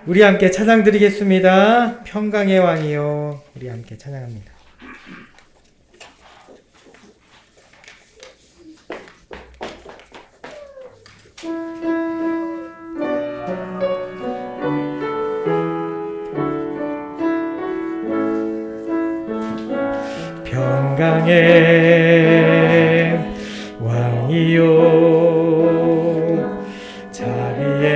우리 함께 찬양 드리겠습니다. 평강의 왕이요. 우리 함께 찬양합니다. 평강의 왕이요 자비의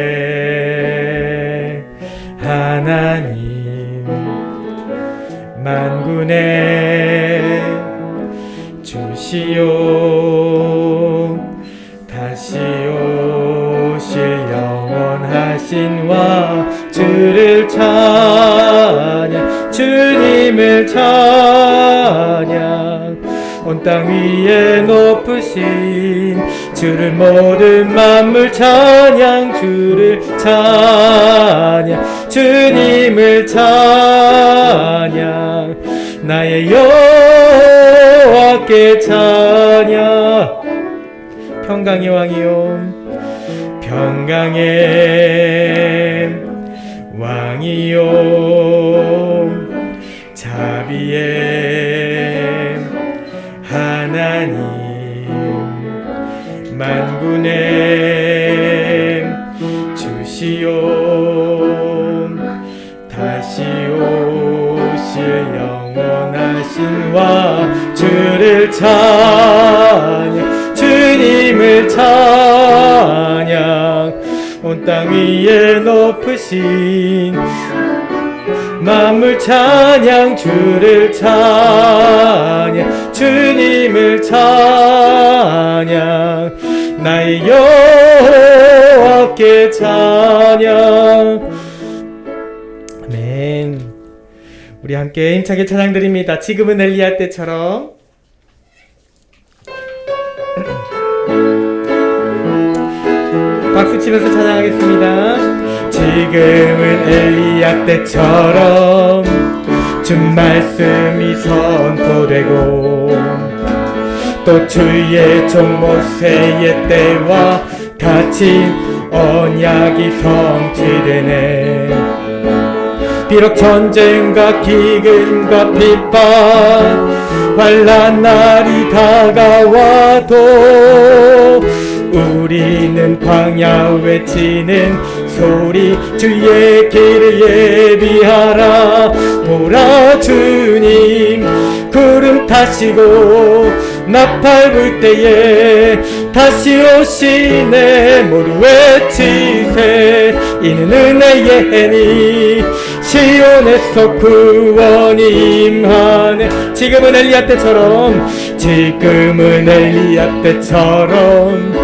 하나님 만군의 주시오 다시 오실 영원하신 와 주를 찬양 주님을 찬양 온 땅 위에 높으신 주를 모든 만물 찬양 주를 찬양 주님을 찬양 나의 여호와께 찬양 평강의 왕이요 평강의 왕이요 자비의 하나님 만군의 주시오 다시 오실 영원하신 와 주를 찬양 주님을 찬양 온 땅 위에 높으신 만물 찬양 주를 찬양 주님을 찬양 나의 여호와께 찬양 아멘. 우리 함께 힘차게 찬양 드립니다. 지금은 엘리야 때처럼 박수 치면서 찬양하겠습니다. 지금은 엘리야 때처럼 주 말씀이 선포되고 또 주의 종 모세의 때와 같이 언약이 성취되네. 비록 전쟁과 기근과 핍박 환난 날이 다가와도 우리는 광야 외치는 소리 주의 길을 예비하라. 보라 주님 구름 타시고 나팔 불 때에 다시 오시네. 모두 외치세 이는 은혜의 해니 시온에서 구원이 임하네. 지금은 엘리야 때처럼 지금은 엘리야 때처럼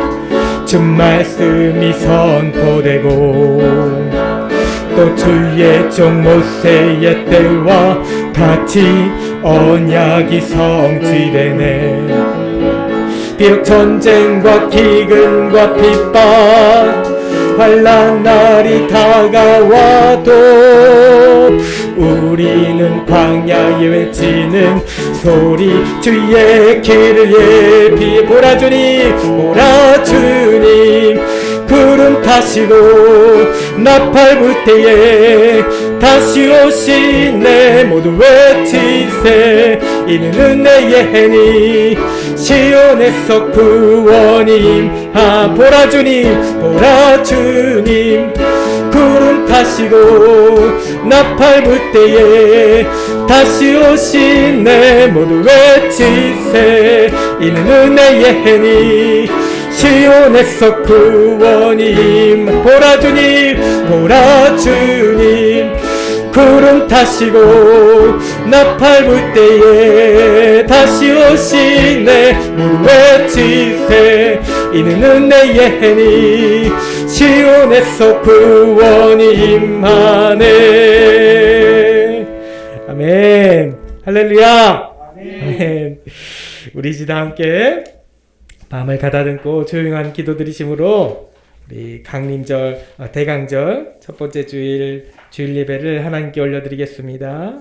주 말씀이 선포되고 또 주의 종 모세의 때와 같이 언약이 성취되네. 비록 전쟁과 기근과 핍박 환난 날이 다가와도 우리는 광야에 외치는 소리 주의 길을 예비해. 보라 주님 보라 주님 구름 타시고 나팔 불 때에 다시 오시네. 모두 외치세 이는 은혜의 해니 시온에서 구원임. 보라 주님 보라 주님 구름 타시고 나팔 불 때에 다시 오시네. 모두 외치세 이는 은혜의 해니 시온에서 구원임. 보라 주님 보라 주님 구름 타시고 나팔 불 때에 다시 오시네. 모두 외치세 이는 은혜의 해니 시온에서 구원이 임하네. 아멘. 할렐루야. 아멘. 우리 이제 다 함께 밤을 가다듬고 조용한 기도 드리심으로 우리 강림절 대강절 첫 번째 주일 예배를 하나님께 올려드리겠습니다.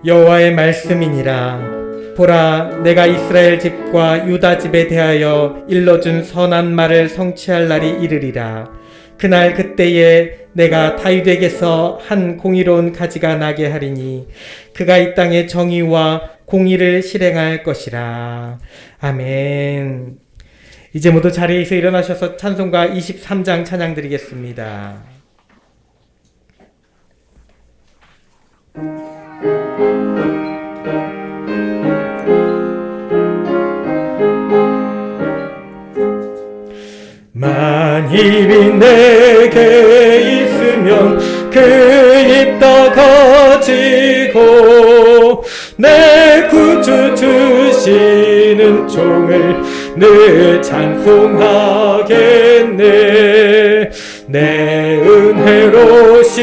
여호와의 말씀이니라. 보라, 내가 이스라엘 집과 유다 집에 대하여 일러준 선한 말을 성취할 날이 이르리라. 그날 그때에 내가 다윗에게서 한 공의로운 가지가 나게 하리니 그가 이 땅에 정의와 공의를 실행할 것이라. 아멘. 이제 모두 자리에서 일어나셔서 찬송가 23장 찬양 드리겠습니다. 만일이 내게 있으면 그 입 다 가지고 내 구주 주시는 종을 늘 찬송하겠네. 내 은혜로신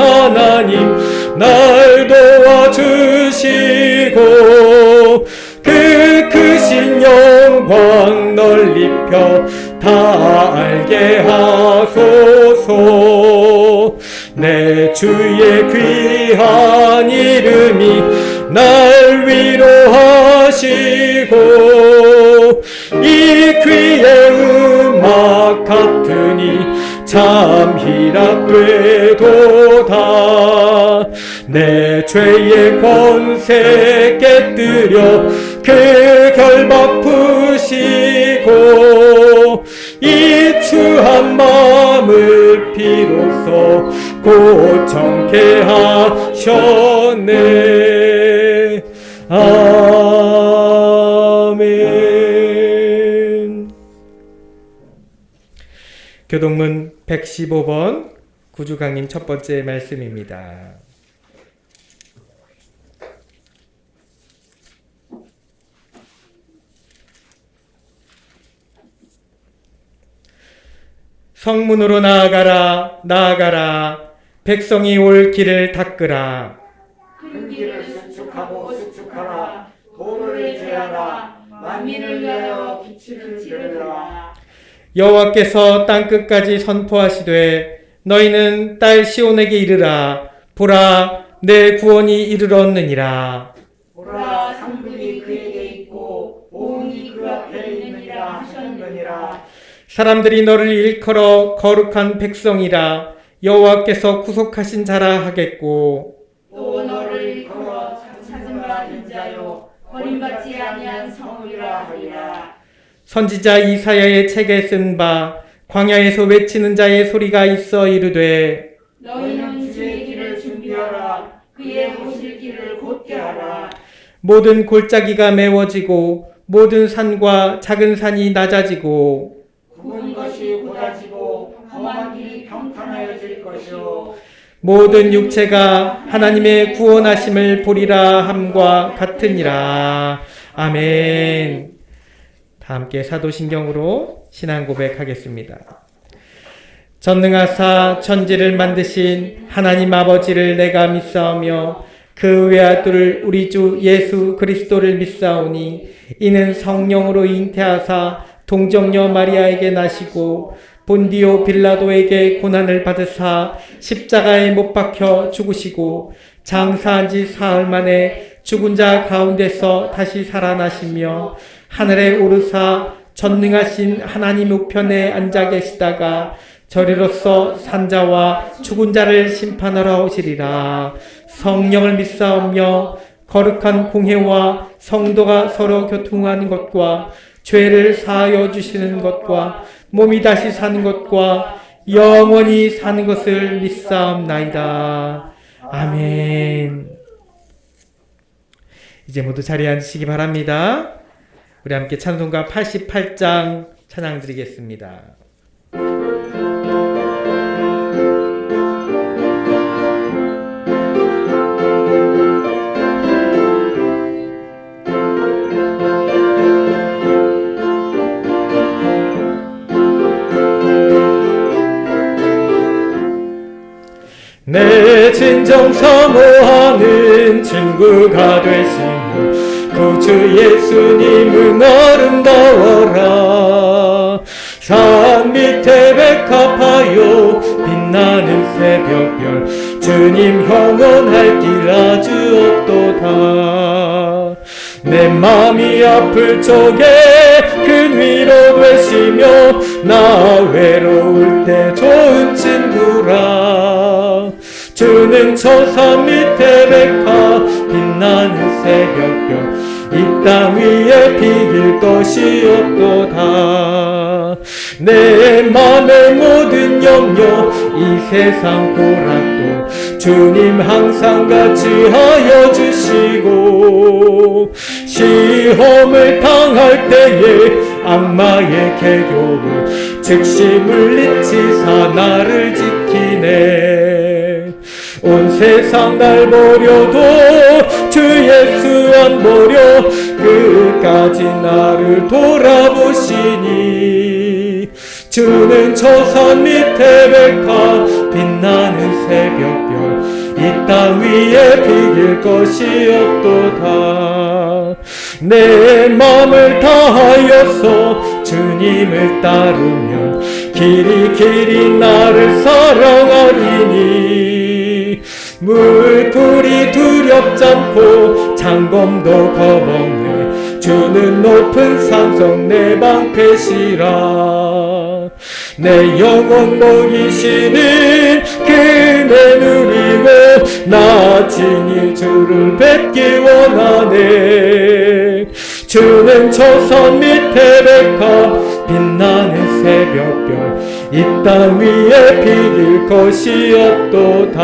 하나님 날 도와주시고 그 크신 영광 널리 펴 다 알게 하소서. 내 주의 귀한 이름이 날 위로하시고 이 귀의 음악 같으니 참 희락되도다. 내 죄의 권세 깨뜨려 그 결박 푸시고 이 추한 마음을 비로소 고정케 하셨네. 아멘. 교동문 115번 구주강림 첫 번째 말씀입니다. 성문으로 나아가라, 나아가라. 백성이 올 길을 닦으라. 큰 길을 수축하고 수축하라. 도를 제하라. 만민을 위하여 빛을 들으라. 여호와께서 땅끝까지 선포하시되 너희는 딸 시온에게 이르라. 보라, 내 구원이 이르렀느니라. 보라, 상급이 그에게 있고 보응이 그 앞에 있느니라 하셨느니라. 사람들이 너를 일컬어 거룩한 백성이라. 여호와께서 구속하신 자라 하겠고 또 너를 일컬어 찾은 받은 자요 버림받지 아니한 성읍이라 하리라. 선지자 이사야의 책에 쓴 바 광야에서 외치는 자의 소리가 있어 이르되 너희는 주의 길을 준비하라. 그의 오실 길을 곧게 하라. 모든 골짜기가 메워지고 모든 산과 작은 산이 낮아지고 굽은 것이 곧아지고 험한 길이 평탄하여질 것이요 모든 육체가 하나님의 구원하심을 보리라 함과 같으니라. 아멘. 다 함께 사도신경으로 신앙 고백하겠습니다. 전능하사 천지를 만드신 하나님 아버지를 내가 믿사오며 그 외아들 우리 주 예수 그리스도를 믿사오니 이는 성령으로 잉태하사 동정녀 마리아에게 나시고 본디오 빌라도에게 고난을 받으사 십자가에 못 박혀 죽으시고 장사한 지 사흘 만에 죽은 자 가운데서 다시 살아나시며 하늘에 오르사 전능하신 하나님 우편에 앉아 계시다가 저리로서 산자와 죽은 자를 심판하러 오시리라. 성령을 믿사오며 거룩한 공회와 성도가 서로 교통하는 것과 죄를 사하여 주시는 것과 몸이 다시 사는 것과 영원히 사는 것을 믿사옵나이다. 아멘. 이제 모두 자리에 앉으시기 바랍니다. 우리 함께 찬송가 88장 찬양 드리겠습니다. 내 진정 사모하는 친구가 되시는 구주 예수님은 아름다워라. 산 밑에 백합하여 빛나는 새벽별 주님 영원할 길 아주 없도다. 내 맘이 아플 적에 큰 위로 되시며 나 외로울 때 좋은 친구라. 주는 저 산 밑에 백화 빛나는 새벽별 이 땅 위에 비길 것이 없도다. 내 맘의 모든 염려 이 세상 고락도 주님 항상 같이 하여 주시고 시험을 당할 때에 악마의 계교를 즉시 물리치사 나를 지키네. 온 세상 날 버려도 주 예수 안 버려 끝까지 나를 돌아보시니 주는 저 산 밑에 백화 빛나는 새벽별 이 땅 위에 비길 것이 없도다. 내 맘을 다하여서 주님을 따르면 길이 나를 사랑하리니 물불이 두렵지 않고 장검도 겁없네. 주는 높은 산성 내 방패시라. 내 영혼 먹이시는 그네 누리고 나 친히 주를 뵙기 원하네. 주는 저 산 밑에 백화 빛나는 새벽별 이 땅 위에 비길 것이 없도다.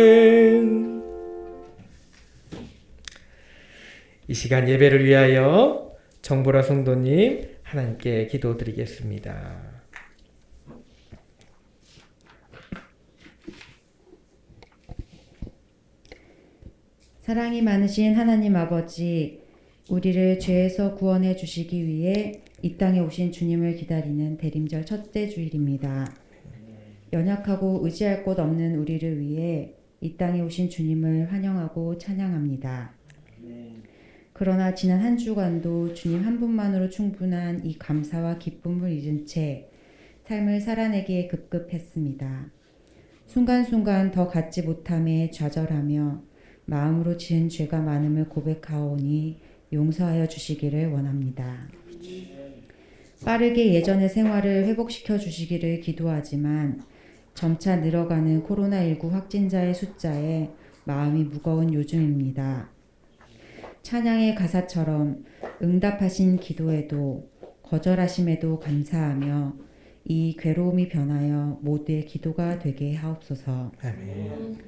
아멘. 이 시간 예배를 위하여 정보라 성도님 하나님께 기도드리겠습니다. 사랑이 많으신 하나님 아버지, 우리를 죄에서 구원해 주시기 위해 이 땅에 오신 주님을 기다리는 대림절 첫째 주일입니다. 연약하고 의지할 곳 없는 우리를 위해 이 땅에 오신 주님을 환영하고 찬양합니다. 그러나 지난 한 주간도 주님 한 분만으로 충분한 이 감사와 기쁨을 잊은 채 삶을 살아내기에 급급했습니다. 순간순간 더 갖지 못함에 좌절하며 마음으로 지은 죄가 많음을 고백하오니 용서하여 주시기를 원합니다. 빠르게 예전의 생활을 회복시켜 주시기를 기도하지만 점차 늘어가는 코로나19 확진자의 숫자에 마음이 무거운 요즘입니다. 찬양의 가사처럼 응답하신 기도에도 거절하심에도 감사하며 이 괴로움이 변하여 모두의 기도가 되게 하옵소서. 아멘.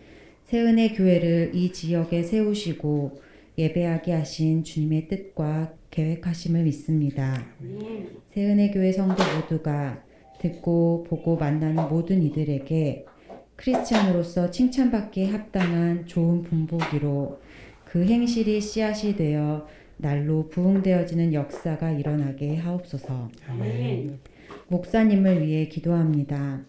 새은혜 교회를 이 지역에 세우시고 예배하게 하신 주님의 뜻과 계획하심을 믿습니다. 새은혜 교회 성도 모두가 듣고 보고 만나는 모든 이들에게 크리스찬으로서 칭찬받기에 합당한 좋은 분보기로 그 행실이 씨앗이 되어 날로 부흥되어지는 역사가 일어나게 하옵소서. 아멘. 목사님을 위해 기도합니다.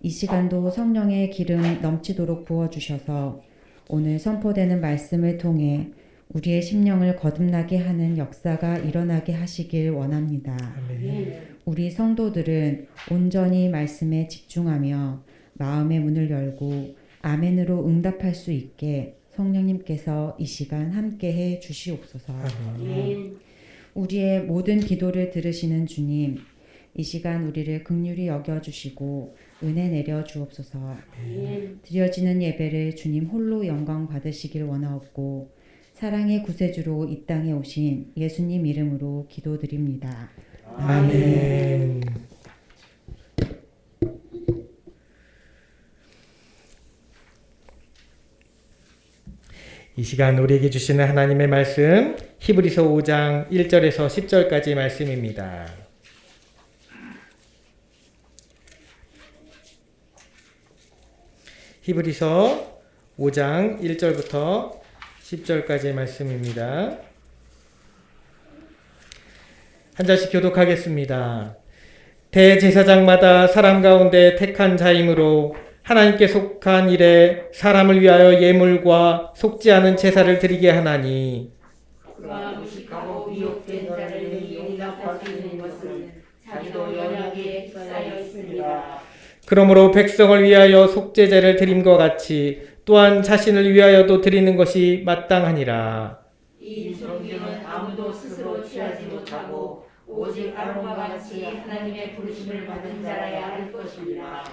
이 시간도 성령의 기름 넘치도록 부어주셔서 오늘 선포되는 말씀을 통해 우리의 심령을 거듭나게 하는 역사가 일어나게 하시길 원합니다. 아멘. 우리 성도들은 온전히 말씀에 집중하며 마음의 문을 열고 아멘으로 응답할 수 있게 성령님께서 이 시간 함께해 주시옵소서. 아멘. 우리의 모든 기도를 들으시는 주님, 이 시간 우리를 긍휼히 여겨주시고 은혜 내려 주옵소서. 드려지는 예배를 주님 홀로 영광 받으시길 원하옵고 사랑의 구세주로 이 땅에 오신 예수님 이름으로 기도드립니다. 아멘. 이 시간 우리에게 주시는 하나님의 말씀 히브리서 5장 1절에서 10절까지 말씀입니다. 히브리서 5장 1절부터 10절까지의 말씀입니다. 한 절씩 교독하겠습니다. 대제사장마다 사람 가운데 택한 자이므로 하나님께 속한 일에 사람을 위하여 예물과 속지 않은 제사를 드리게 하나니 그와 무식하고 미혹된 자를 용납할 수 있는 것은 자기도 연약 그러므로 백성을 위하여 속죄제를 드림과 같이 또한 자신을 위하여도 드리는 것이 마땅하니라. 이 존귀는 아무도 스스로 취하지 못하고 오직 아론과 같이 하나님의 부르심을 받은 자라야 할 것입니다.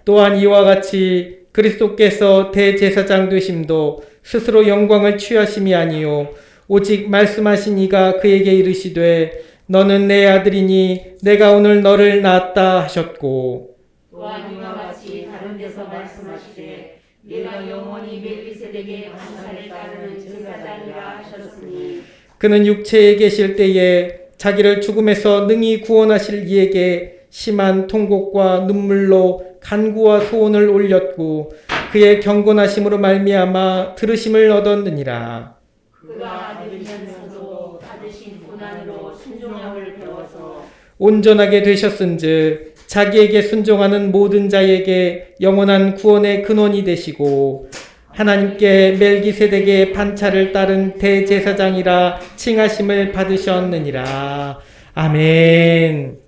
또한 이와 같이 그리스도께서 대제사장 되심도 스스로 영광을 취하심이 아니요 오직 말씀하신 이가 그에게 이르시되 너는 내 아들이니 내가 오늘 너를 낳았다 하셨고, 또한 이와 같이 다른 데서 말씀하시되 내가 영원히 멜기세덱의 반차를 따르는 제사장이라 하셨으니 그는 육체에 계실 때에 자기를 죽음에서 능히 구원하실 이에게 심한 통곡과 눈물로 간구와 소원을 올렸고 그의 경건하심으로 말미암아 들으심을 얻었느니라. 그가 아들이면서도 받으신 고난으로 순종함을 배워서 온전하게 되셨은즉 자기에게 순종하는 모든 자에게 영원한 구원의 근원이 되시고 하나님께 멜기세덱의 반차를 따른 대제사장이라 칭하심을 받으셨느니라. 아멘.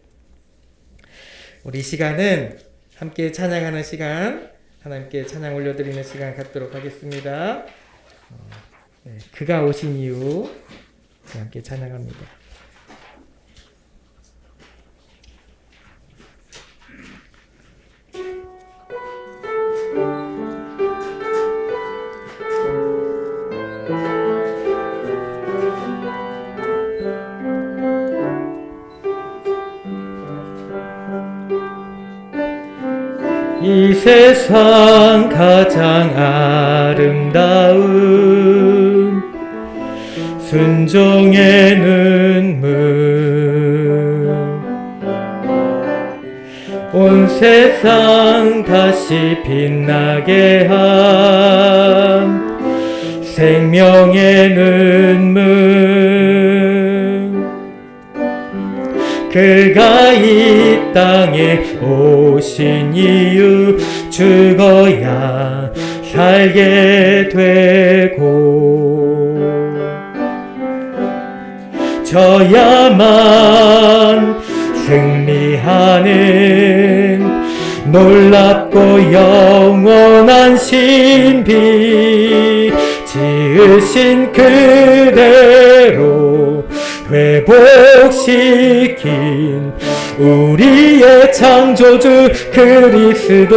우리 시간은 함께 찬양하는 시간, 하나님께 찬양 올려드리는 시간 갖도록 하겠습니다. 그가 오신 이유 함께 찬양합니다. 이 세상 가장 아름다운 순종의 눈물, 온 세상 다시 빛나게 한 생명의 눈물, 그가 이 땅에 오신 이유 죽어야 살게 되고 져야만 승리하는 놀랍고 영원한 신비, 지으신 그대로 회복시킨 우리의 창조주 그리스도,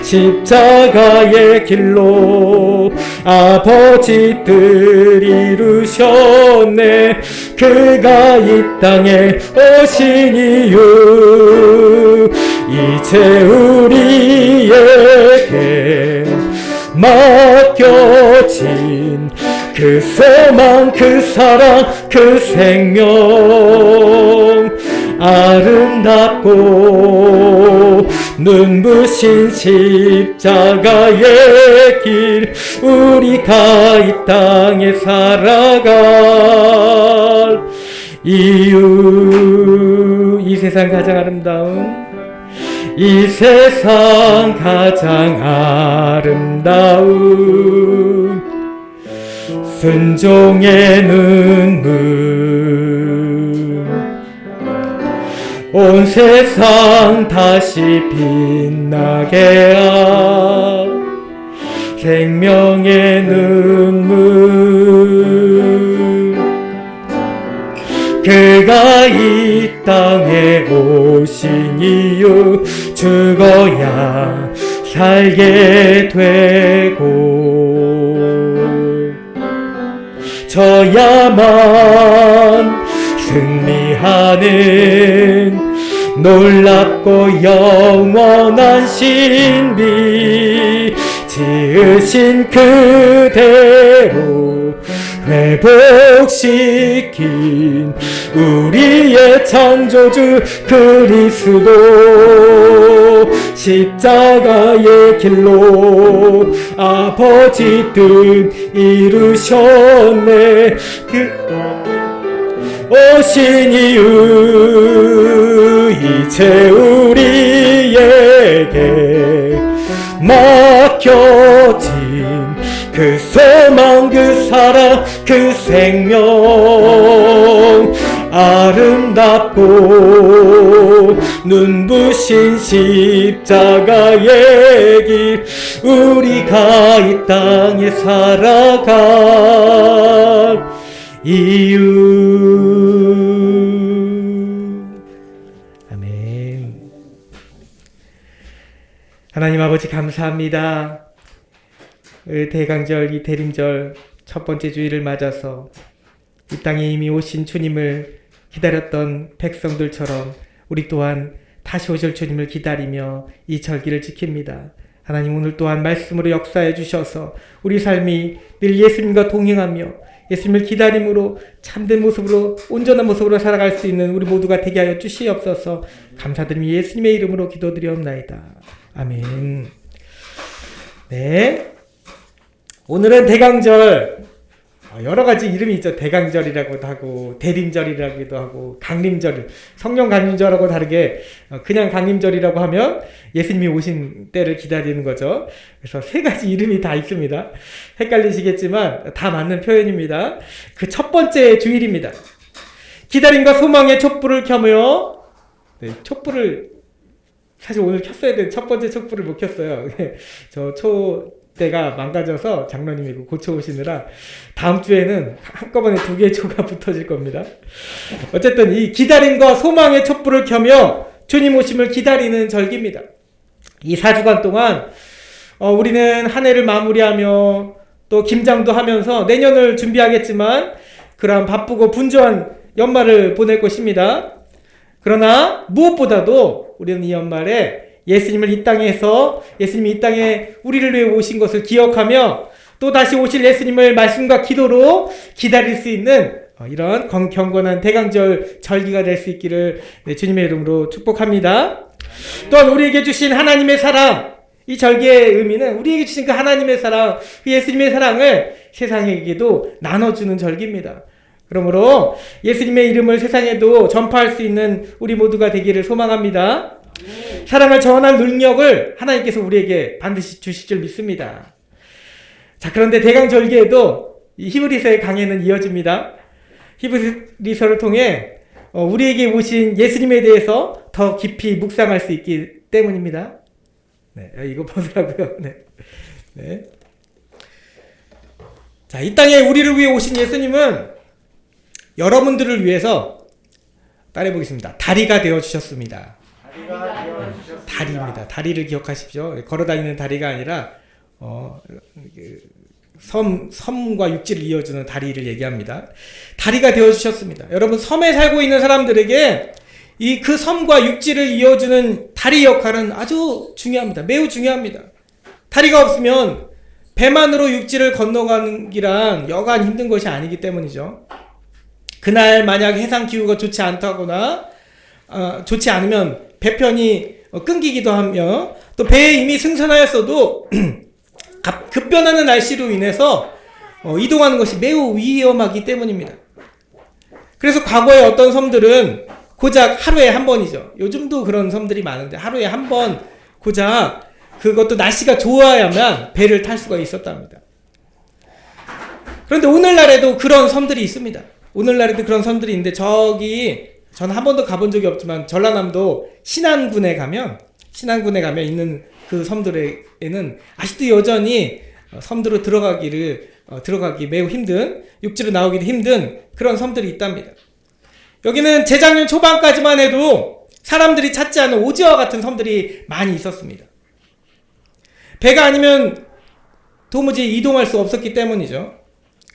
십자가의 길로 아버지들 이루셨네. 그가 이 땅에 오신 이유 이제 우리에게 맡겨진 그 소망, 그 사랑, 그 생명, 아름답고 눈부신 십자가의 길, 우리가 이 땅에 살아갈 이유, 이 세상 가장 아름다운, 이 세상 가장 아름다운 순종의 눈물, 온 세상 다시 빛나게 한 생명의 눈물, 그가 이 땅에 오신 이유 죽어야 살게 되고 져야만 승리하는 놀랍고 영원한 신비, 지으신 그대로 회복시킨 우리의 창조주 그리스도, 십자가의 길로 아버지 뜻 이루셨네. 그 오신 이유 이제 우리에게 맡겨진 그 소망, 그 사랑, 그 생명, 아름답고 눈부신 십자가의 길 우리가 이 땅에 살아갈 이유. 아멘. 하나님 아버지 감사합니다. 대강절 이 대림절 첫 번째 주일을 맞아서 이 땅에 이미 오신 주님을 기다렸던 백성들처럼 우리 또한 다시 오실 주님을 기다리며 이 절기를 지킵니다. 하나님 오늘 또한 말씀으로 역사해 주셔서 우리 삶이 늘 예수님과 동행하며 예수님을 기다림으로 참된 모습으로 온전한 모습으로 살아갈 수 있는 우리 모두가 되게 하여 주시옵소서. 감사드리며 예수님의 이름으로 기도드리옵나이다. 아멘. 네, 오늘은 대강절, 여러 가지 이름이 있죠. 대강절이라고도 하고 대림절이라고도 하고 강림절, 성령 강림절하고 다르게 그냥 강림절이라고 하면 예수님이 오신 때를 기다리는 거죠. 그래서 세 가지 이름이 다 있습니다. 헷갈리시겠지만 다 맞는 표현입니다. 그 첫 번째 주일입니다. 기다림과 소망의 촛불을 켜며, 네, 촛불을 사실 오늘 켰어야 되는 첫 번째 촛불을 못 켰어요. 저 초대가 망가져서 장로님이 고쳐오시느라 다음 주에는 한꺼번에 2개의 초가 붙어질 겁니다. 어쨌든 이 기다림과 소망의 촛불을 켜며 주님 오심을 기다리는 절기입니다. 이 4주간 동안 우리는 한 해를 마무리하며 또 김장도 하면서 내년을 준비하겠지만 그러한 바쁘고 분주한 연말을 보낼 것입니다. 그러나 무엇보다도 우리는 이 연말에 예수님을 이 땅에서 예수님이 이 땅에 우리를 위해 오신 것을 기억하며 또 다시 오실 예수님을 말씀과 기도로 기다릴 수 있는 이런 경건한 대강절 절기가 될 수 있기를 주님의 이름으로 축복합니다. 또한 우리에게 주신 하나님의 사랑, 이 절기의 의미는 우리에게 주신 그 하나님의 사랑, 그 예수님의 사랑을 세상에게도 나눠주는 절기입니다. 그러므로 예수님의 이름을 세상에도 전파할 수 있는 우리 모두가 되기를 소망합니다. 사랑을 전할 능력을 하나님께서 우리에게 반드시 주실 줄 믿습니다. 자, 그런데 대강절기에도 이 히브리서의 강해는 이어집니다. 히브리서를 통해 우리에게 오신 예수님에 대해서 더 깊이 묵상할 수 있기 때문입니다. 네, 이거 보더라고요. 네. 네. 자, 이 땅에 우리를 위해 오신 예수님은 여러분들을 위해서 따라해보겠습니다. 다리가 되어주셨습니다. 다리입니다. 다리를 기억하십시오. 걸어다니는 다리가 아니라 섬과 육지를 이어주는 다리를 얘기합니다. 다리가 되어주셨습니다. 여러분, 섬에 살고 있는 사람들에게 그 섬과 육지를 이어주는 다리 역할은 아주 중요합니다. 매우 중요합니다. 다리가 없으면 배만으로 육지를 건너가는 길은 여간 힘든 것이 아니기 때문이죠. 그날 만약 해상 기후가 좋지 않다거나 좋지 않으면 배편이 끊기기도 하며 또 배에 이미 승선하였어도 급변하는 날씨로 인해서 이동하는 것이 매우 위험하기 때문입니다. 그래서 과거에 어떤 섬들은 고작 하루에 한 번이죠. 요즘도 그런 섬들이 많은데 하루에 한 번 고작, 그것도 날씨가 좋아야만 배를 탈 수가 있었답니다. 그런데 오늘날에도 그런 섬들이 있습니다. 오늘날에도 그런 섬들이 있는데 저는 한 번도 가본 적이 없지만 전라남도 신안군에 가면 있는 그 섬들에는 아직도 여전히 섬들로 들어가기 매우 힘든, 육지로 나오기도 힘든 그런 섬들이 있답니다. 여기는 재작년 초반까지만 해도 사람들이 찾지 않은 오지와 같은 섬들이 많이 있었습니다. 배가 아니면 도무지 이동할 수 없었기 때문이죠.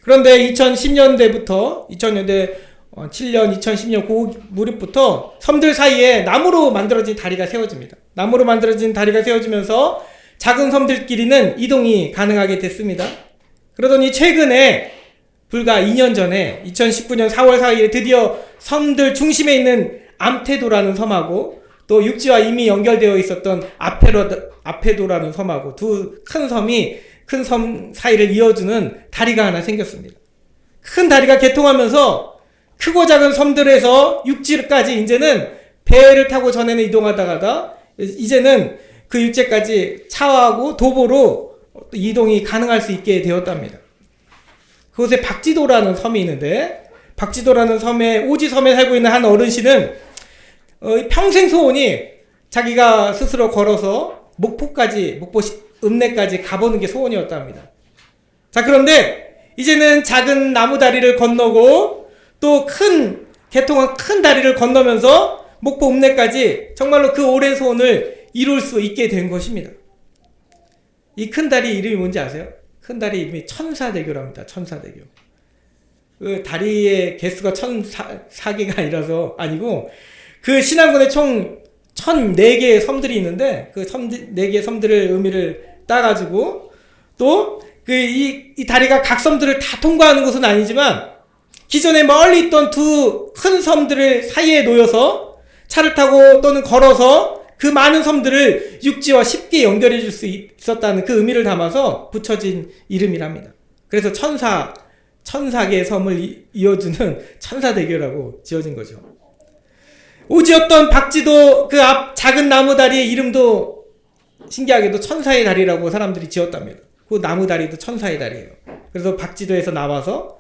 그런데 2010년대부터 2000년대 7년, 2010년 그 무렵부터 섬들 사이에 나무로 만들어진 다리가 세워집니다. 나무로 만들어진 다리가 세워지면서 작은 섬들끼리는 이동이 가능하게 됐습니다. 그러더니 최근에 불과 2년 전에 2019년 4월 4일에 드디어 섬들 중심에 있는 암테도라는 섬하고 또 육지와 이미 연결되어 있었던 아페도라는 섬하고 두 큰 섬 사이를 이어주는 다리가 하나 생겼습니다. 큰 다리가 개통하면서 크고 작은 섬들에서 육지까지 이제는 배를 타고 전에는 이동하다가 이제는 그 육지까지 차하고 도보로 이동이 가능할 수 있게 되었답니다. 그곳에 박지도라는 섬이 있는데 박지도라는 섬에, 오지 섬에 살고 있는 한 어르신은 평생 소원이 자기가 스스로 걸어서 목포 읍내까지 가보는 게 소원이었답니다. 자, 그런데 이제는 작은 나무 다리를 건너고 또 개통한 큰 다리를 건너면서 목포 읍내까지 정말로 그 오랜 소원을 이룰 수 있게 된 것입니다. 이 큰 다리 이름이 뭔지 아세요? 큰 다리 이름이 천사대교랍니다. 천사대교. 그 다리의 개수가 1004개가 아니고 그 신안군에 총 1004개의 섬들이 있는데 그 4개의 섬들의 의미를 따가지고 또 이 다리가 각 섬들을 다 통과하는 것은 아니지만 기존에 멀리 있던 두 큰 섬들을 사이에 놓여서 차를 타고 또는 걸어서 그 많은 섬들을 육지와 쉽게 연결해 줄 수 있었다는 그 의미를 담아서 붙여진 이름이랍니다. 그래서 1004개의 섬을 이어주는 천사대교라고 지어진 거죠. 오지였던 박지도 그 앞 작은 나무 다리의 이름도 신기하게도 천사의 다리라고 사람들이 지었답니다. 그 나무 다리도 천사의 다리예요. 그래서 박지도에서 나와서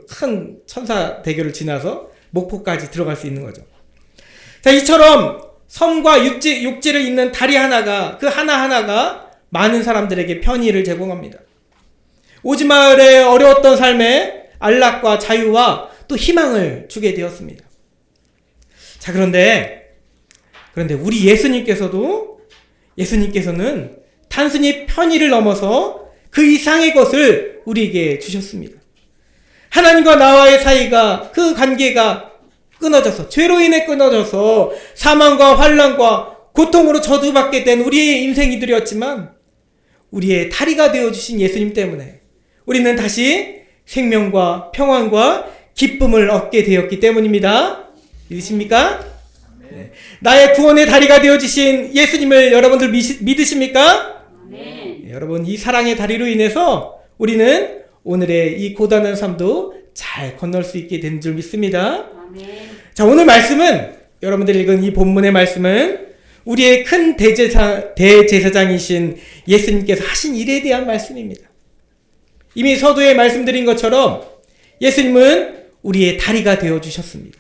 큰 천사대교를 지나서 목포까지 들어갈 수 있는 거죠. 자, 이처럼 섬과 육지를 잇는 다리 하나가, 그 하나하나가 많은 사람들에게 편의를 제공합니다. 오지마을의 어려웠던 삶에 안락과 자유와 또 희망을 주게 되었습니다. 자, 그런데 우리 예수님께서는 단순히 편의를 넘어서 그 이상의 것을 우리에게 주셨습니다. 하나님과 나와의 사이가, 그 관계가 끊어져서, 죄로 인해 끊어져서 사망과 환난과 고통으로 저주받게 된 우리의 인생이들이었지만 우리의 다리가 되어주신 예수님 때문에 우리는 다시 생명과 평안과 기쁨을 얻게 되었기 때문입니다. 믿으십니까? 네. 나의 구원의 다리가 되어주신 예수님을 여러분들 믿으십니까? 네. 여러분, 이 사랑의 다리로 인해서 우리는 오늘의 이 고단한 삶도 잘 건널 수 있게 된 줄 믿습니다. 네. 자, 오늘 말씀은, 여러분들이 읽은 이 본문의 말씀은 우리의 큰 대제사장이신 예수님께서 하신 일에 대한 말씀입니다. 이미 서두에 말씀드린 것처럼 예수님은 우리의 다리가 되어주셨습니다.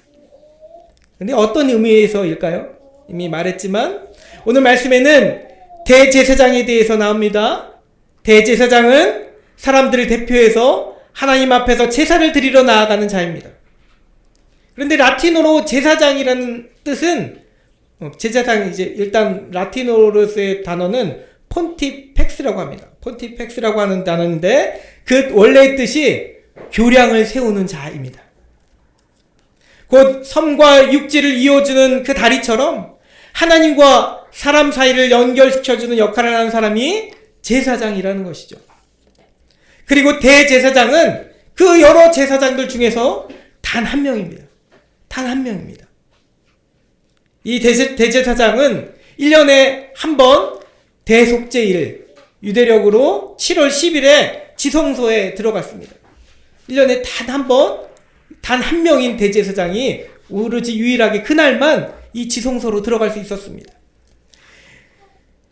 근데 어떤 의미에서일까요? 이미 말했지만 오늘 말씀에는 대제사장에 대해서 나옵니다. 대제사장은 사람들을 대표해서 하나님 앞에서 제사를 드리러 나아가는 자입니다. 그런데 라틴어로 제사장이라는 뜻은 제사장이 일단 라틴어로서의 단어는 폰티펙스라고 합니다. 폰티펙스라고 하는 단어인데 그 원래의 뜻이 교량을 세우는 자입니다. 곧 섬과 육지를 이어주는 그 다리처럼 하나님과 사람 사이를 연결시켜주는 역할을 하는 사람이 제사장이라는 것이죠. 그리고 대제사장은 그 여러 제사장들 중에서 단 한 명입니다. 단 한 명입니다. 이 대제사장은 1년에 한 번 대속죄일, 유대력으로 7월 10일에 지성소에 들어갔습니다. 1년에 단 한 명인 대제사장이 오로지 유일하게 그날만 이 지성소로 들어갈 수 있었습니다.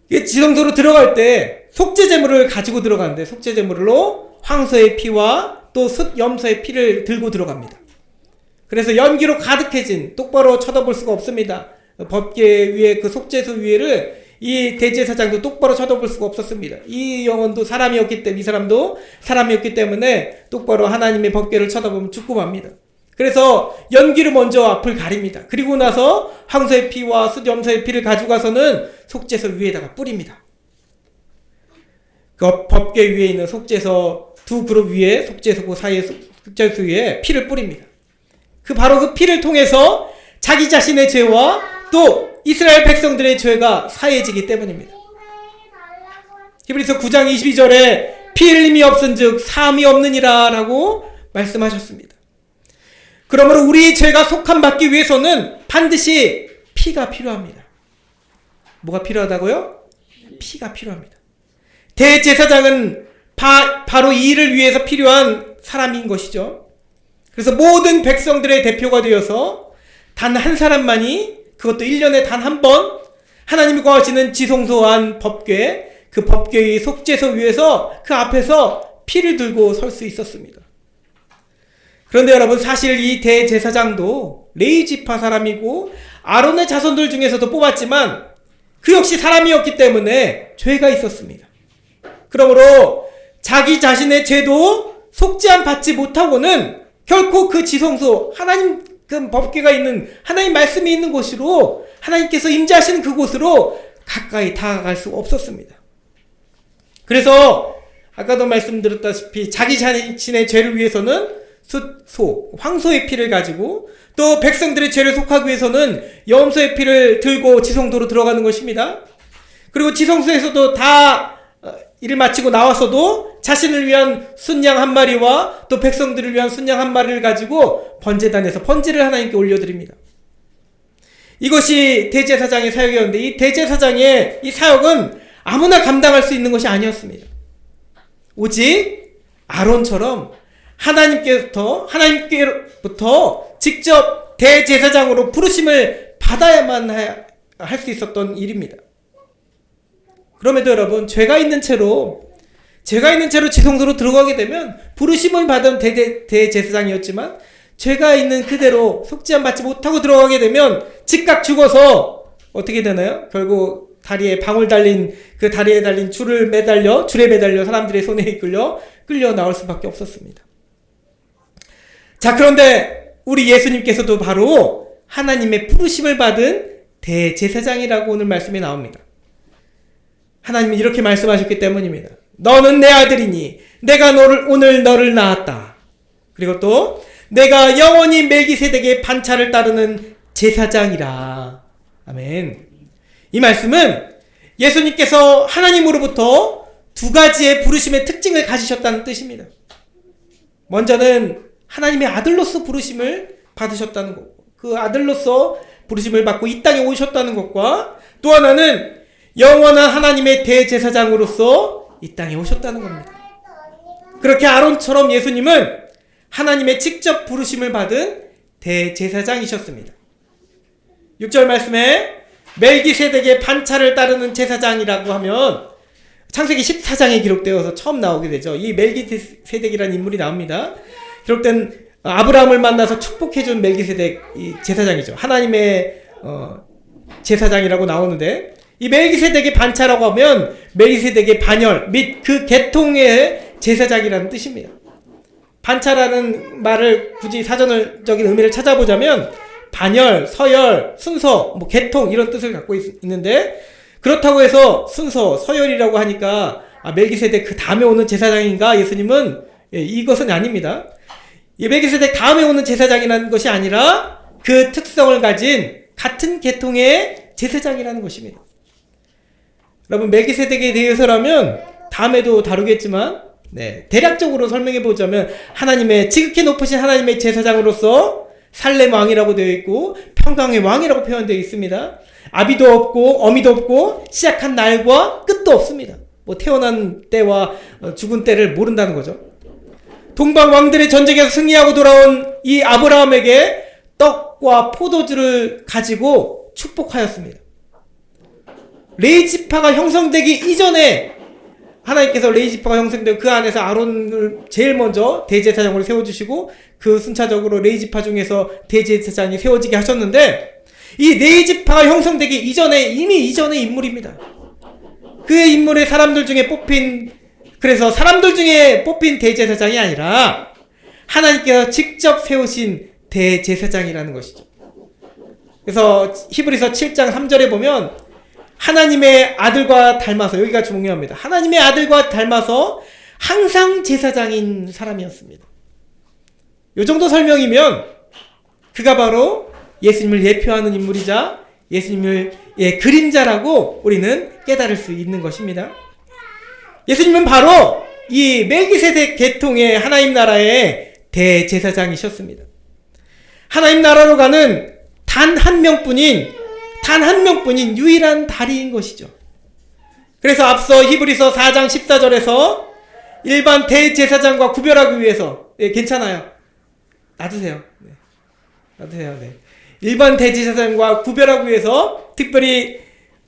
지성소로 들어갈 때 속죄제물을 가지고 들어가는데 속죄제물로 황소의 피와 또 숫염소의 피를 들고 들어갑니다. 그래서 연기로 가득해진, 똑바로 쳐다볼 수가 없습니다. 법궤 위에 그 속죄소 위에를 이 대제사장도 똑바로 쳐다볼 수가 없었습니다. 이 영혼도 사람이었기 때문에, 이 사람도 사람이었기 때문에 똑바로 하나님의 법궤를 쳐다보면 죽고 맙니다. 그래서 연기로 먼저 앞을 가립니다. 그리고 나서 황소의 피와 숫염소의 피를 가져가서는 속죄소 위에다가 뿌립니다. 그 법궤 위에 있는 속죄소 두 그룹 위에 속죄소 사이에 속죄소 위에 피를 뿌립니다. 바로 그 피를 통해서 자기 자신의 죄와 또 이스라엘 백성들의 죄가 사해지기 때문입니다. 히브리서 9장 22절에 피 흘림이 없은즉 사함이 없느니라 라고 말씀하셨습니다. 그러므로 우리의 죄가 속함받기 위해서는 반드시 피가 필요합니다. 뭐가 필요하다고요? 피가 필요합니다. 대제사장은 바로 이 일을 위해서 필요한 사람인 것이죠. 그래서 모든 백성들의 대표가 되어서 단 한 사람만이, 그것도 1년에 단 한 번 하나님이 거하시는 지성소 안 법궤, 그 법궤의 속죄소 위에서 그 앞에서 피를 들고 설 수 있었습니다. 그런데 여러분, 사실 이 대제사장도 레위지파 사람이고 아론의 자손들 중에서도 뽑았지만 그 역시 사람이었기 때문에 죄가 있었습니다. 그러므로 자기 자신의 죄도 속죄함 받지 못하고는 결코 그 지성소, 하나님 그 법궤가 있는, 하나님 말씀이 있는 곳으로, 하나님께서 임재하시는 그곳으로 가까이 다가갈 수 없었습니다. 그래서 아까도 말씀드렸다시피 자기 자신의 죄를 위해서는 숫소, 황소의 피를 가지고, 또 백성들의 죄를 속하기 위해서는 염소의 피를 들고 지성소로 들어가는 것입니다. 그리고 지성소에서도 다 일을 마치고 나와서도 자신을 위한 순양 한 마리와 또 백성들을 위한 순양 한 마리를 가지고 번제단에서 번제를 하나님께 올려드립니다. 이것이 대제사장의 사역이었는데, 이 대제사장의 이 사역은 아무나 감당할 수 있는 것이 아니었습니다. 오직 아론처럼 하나님께로부터 직접 대제사장으로 부르심을 받아야만 할 수 있었던 일입니다. 그럼에도 여러분, 죄가 있는 채로 지성소로 들어가게 되면 부르심을 받은 대제사장이었지만 죄가 있는 그대로 속죄함 받지 못하고 들어가게 되면 즉각 죽어서 어떻게 되나요? 결국 다리에 방울 달린, 그 다리에 달린 줄에 매달려 사람들의 손에 끌려 나올 수밖에 없었습니다. 자, 그런데 우리 예수님께서도 바로 하나님의 부르심을 받은 대제사장이라고 오늘 말씀에 나옵니다. 하나님이 이렇게 말씀하셨기 때문입니다. 너는 내 아들이니 내가 오늘 너를 낳았다. 그리고 또 내가 영원히 멜기세덱의 반차를 따르는 제사장이라. 아멘. 이 말씀은 예수님께서 하나님으로부터 두 가지의 부르심의 특징을 가지셨다는 뜻입니다. 먼저는 하나님의 아들로서 부르심을 받으셨다는 것, 그 아들로서 부르심을 받고 이 땅에 오셨다는 것과, 또 하나는 영원한 하나님의 대제사장으로서 이 땅에 오셨다는 겁니다. 그렇게 아론처럼 예수님은 하나님의 직접 부르심을 받은 대제사장이셨습니다. 6절 말씀에 멜기세덱의 반차를 따르는 제사장이라고 하면 창세기 14장에 기록되어서 처음 나오게 되죠. 이 멜기세덱이라는 인물이 나옵니다. 기록된 아브라함을 만나서 축복해준 멜기세덱 이 제사장이죠. 하나님의 제사장이라고 나오는데, 이 멜기세덱의 반차라고 하면 멜기세덱의 반열 및 그 계통의 제사장이라는 뜻입니다. 반차라는 말을 굳이 사전적인 의미를 찾아보자면 반열, 서열, 순서, 계통 이런 뜻을 갖고 있는데, 그렇다고 해서 순서, 서열이라고 하니까 멜기세덱 그 다음에 오는 제사장인가? 예수님은 이것은 아닙니다. 이 멜기세덱 다음에 오는 제사장이라는 것이 아니라 그 특성을 가진 같은 계통의 제사장이라는 것입니다. 여러분, 멜기세덱에 대해서라면 다음에도 다루겠지만 대략적으로 설명해 보자면 하나님의 지극히 높으신 하나님의 제사장으로서 살렘 왕이라고 되어 있고 평강의 왕이라고 표현되어 있습니다. 아비도 없고 어미도 없고 시작한 날과 끝도 없습니다. 태어난 때와 죽은 때를 모른다는 거죠. 동방 왕들의 전쟁에서 승리하고 돌아온 이 아브라함에게 떡과 포도주를 가지고 축복하였습니다. 레위지파가 형성되기 이전에 하나님께서 레위지파가 형성되고 그 안에서 아론을 제일 먼저 대제사장으로 세워주시고 그 순차적으로 레위지파 중에서 대제사장이 세워지게 하셨는데, 이 레위지파가 형성되기 이미 이전의 인물입니다. 그 인물의 사람들 중에 그래서 사람들 중에 뽑힌 대제사장이 아니라 하나님께서 직접 세우신 대제사장이라는 것이죠. 그래서 히브리서 7장 3절에 보면 하나님의 아들과 닮아서, 여기가 중요합니다. 하나님의 아들과 닮아서 항상 제사장인 사람이었습니다. 이 정도 설명이면 그가 바로 예수님을 예표하는 인물이자 예수님을 그림자라고 우리는 깨달을 수 있는 것입니다. 예수님은 바로 이 멜기세덱 계통의 하나님 나라의 대제사장이셨습니다. 하나님 나라로 가는 단 한 명뿐인 유일한 다리인 것이죠. 그래서 앞서 히브리서 4장 14절에서 일반 대제사장과 구별하기 위해서, 괜찮아요. 놔두세요. 놔두세요. 일반 대제사장과 구별하기 위해서 특별히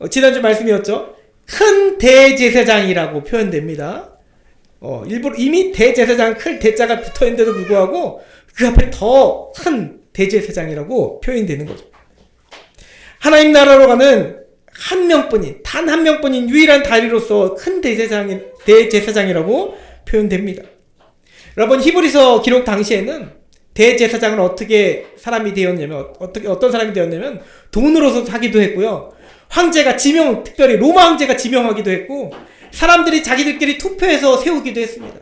지난주 말씀이었죠. 큰 대제사장이라고 표현됩니다. 일부러 이미 대제사장 큰 대자가 붙어있는데도 불구하고 그 앞에 더 큰 대제사장이라고 표현되는 거죠. 하나님 나라로 가는 한 명뿐인, 단 한 명뿐인 유일한 다리로서 큰 대제사장이라고 표현됩니다. 여러분, 히브리서 기록 당시에는 대제사장은 어떻게 사람이 되었냐면, 어떤 사람이 되었냐면, 돈으로서 사기도 했고요. 황제가 특별히 로마 황제가 지명하기도 했고, 사람들이 자기들끼리 투표해서 세우기도 했습니다.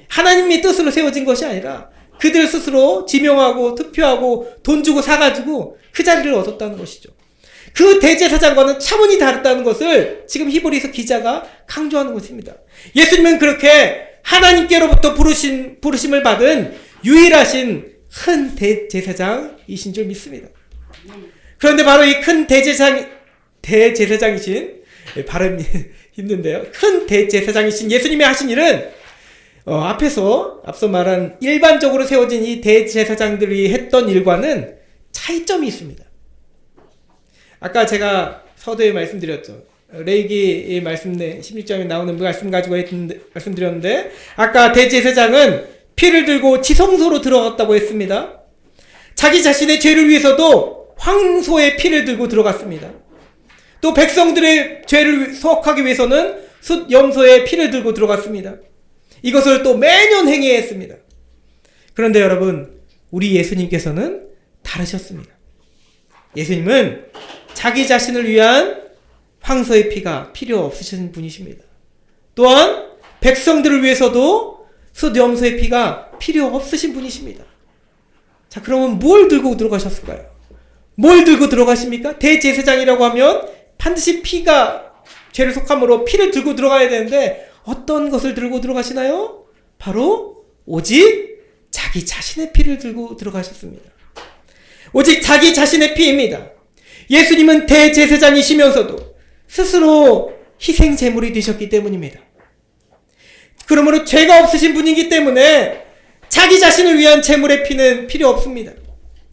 하나님의 뜻으로 세워진 것이 아니라, 그들 스스로 지명하고 투표하고 돈 주고 사가지고 그 자리를 얻었다는 것이죠. 그 대제사장과는 차원이 다르다는 것을 지금 히브리서 기자가 강조하는 것입니다. 예수님은 그렇게 하나님께로부터 부르심을 받은 유일하신 큰 대제사장이신 줄 믿습니다. 그런데 바로 이 큰 대제사장이신, 발음이 힘든데요. 큰 대제사장이신 예수님이 하신 일은 앞서 말한 일반적으로 세워진 이 대제사장들이 했던 일과는 차이점이 있습니다. 아까 제가 서두에 말씀드렸죠. 레위기 말씀 내 16장에 나오는 말씀 가지고 말씀드렸는데, 아까 대제사장은 피를 들고 지성소로 들어갔다고 했습니다. 자기 자신의 죄를 위해서도 황소의 피를 들고 들어갔습니다. 또 백성들의 죄를 소각하기 위해서는 숫염소의 피를 들고 들어갔습니다. 이것을 또 매년 행해야 했습니다. 그런데 여러분, 우리 예수님께서는 다르셨습니다. 예수님은 자기 자신을 위한 황소의 피가 필요 없으신 분이십니다. 또한 백성들을 위해서도 숫염소의 피가 필요 없으신 분이십니다. 자, 그러면 뭘 들고 들어가셨을까요? 뭘 들고 들어가십니까? 대제사장이라고 하면 반드시 피가 죄를 속함으로 피를 들고 들어가야 되는데, 어떤 것을 들고 들어가시나요? 바로 오직 자기 자신의 피를 들고 들어가셨습니다. 오직 자기 자신의 피입니다. 예수님은 대제사장이시면서도 스스로 희생 제물이 되셨기 때문입니다. 그러므로 죄가 없으신 분이기 때문에 자기 자신을 위한 제물의 피는 필요 없습니다.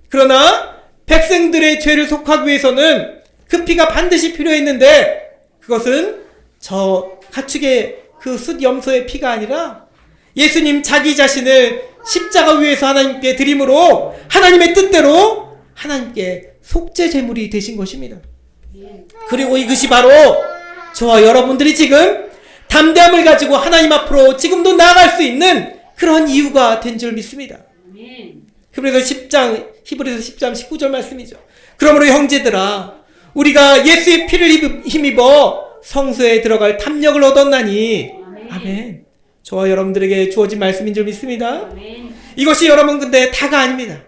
그러나 백성들의 죄를 속하기 위해서는 그 피가 반드시 필요했는데, 그것은 저 가축의 그 숫염소의 피가 아니라 예수님 자기 자신을 십자가 위에서 하나님께 드림으로 하나님의 뜻대로 하나님께 속죄 제물이 되신 것입니다. 그리고 이것이 바로 저와 여러분들이 지금 담대함을 가지고 하나님 앞으로 지금도 나아갈 수 있는 그런 이유가 된 줄 믿습니다. 히브리서 10장 19절 말씀이죠. 그러므로 형제들아, 우리가 예수의 피를 힘입어 성소에 들어갈 탐욕을 얻었나니, 아멘. 저와 여러분들에게 주어진 말씀인 줄 믿습니다. 이것이 여러분 근데 다가 아닙니다.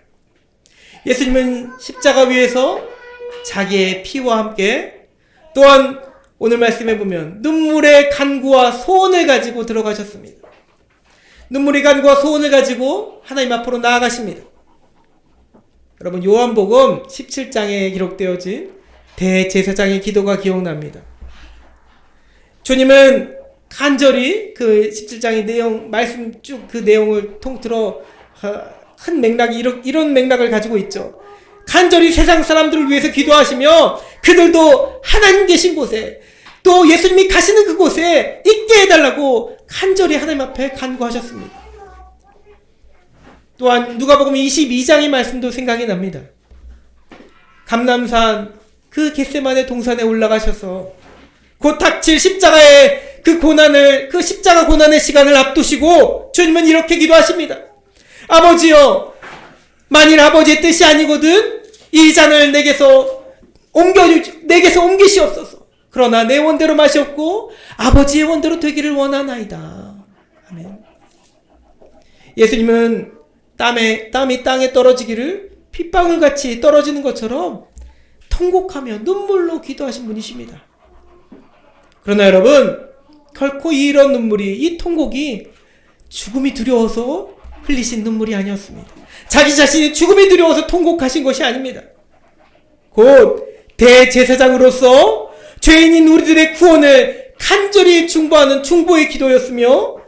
예수님은 십자가 위에서 자기의 피와 함께, 또한 오늘 말씀에 보면 눈물의 간구와 소원을 가지고 들어가셨습니다. 눈물의 간구와 소원을 가지고 하나님 앞으로 나아가십니다. 여러분, 요한복음 17장에 기록되어진 대제사장의 기도가 기억납니다. 주님은 간절히 그 17장의 말씀 쭉 그 내용을 통틀어 큰 맥락이 이런 맥락을 가지고 있죠. 간절히 세상 사람들을 위해서 기도하시며 그들도 하나님 계신 곳에, 또 예수님이 가시는 그곳에 있게 해달라고 간절히 하나님 앞에 간구하셨습니다. 또한 누가복음 22장의 말씀도 생각이 납니다. 감람산 그 겟세마네 동산에 올라가셔서 곧 닥칠 십자가의 그 십자가 고난의 시간을 앞두시고 주님은 이렇게 기도하십니다. 아버지여, 만일 아버지의 뜻이 아니거든 이 잔을 내게서 옮기시옵소서. 그러나 내 원대로 마시옵고 아버지의 원대로 되기를 원하나이다. 아멘. 예수님은 땀이 땅에 떨어지기를 핏방울같이 떨어지는 것처럼 통곡하며 눈물로 기도하신 분이십니다. 그러나 여러분, 결코 이런 눈물이, 이 통곡이 죽음이 두려워서 흘리신 눈물이 아니었습니다. 자기 자신이 죽음이 두려워서 통곡하신 것이 아닙니다. 곧 대제사장으로서 죄인인 우리들의 구원을 간절히 중보하는 중보의 기도였으며,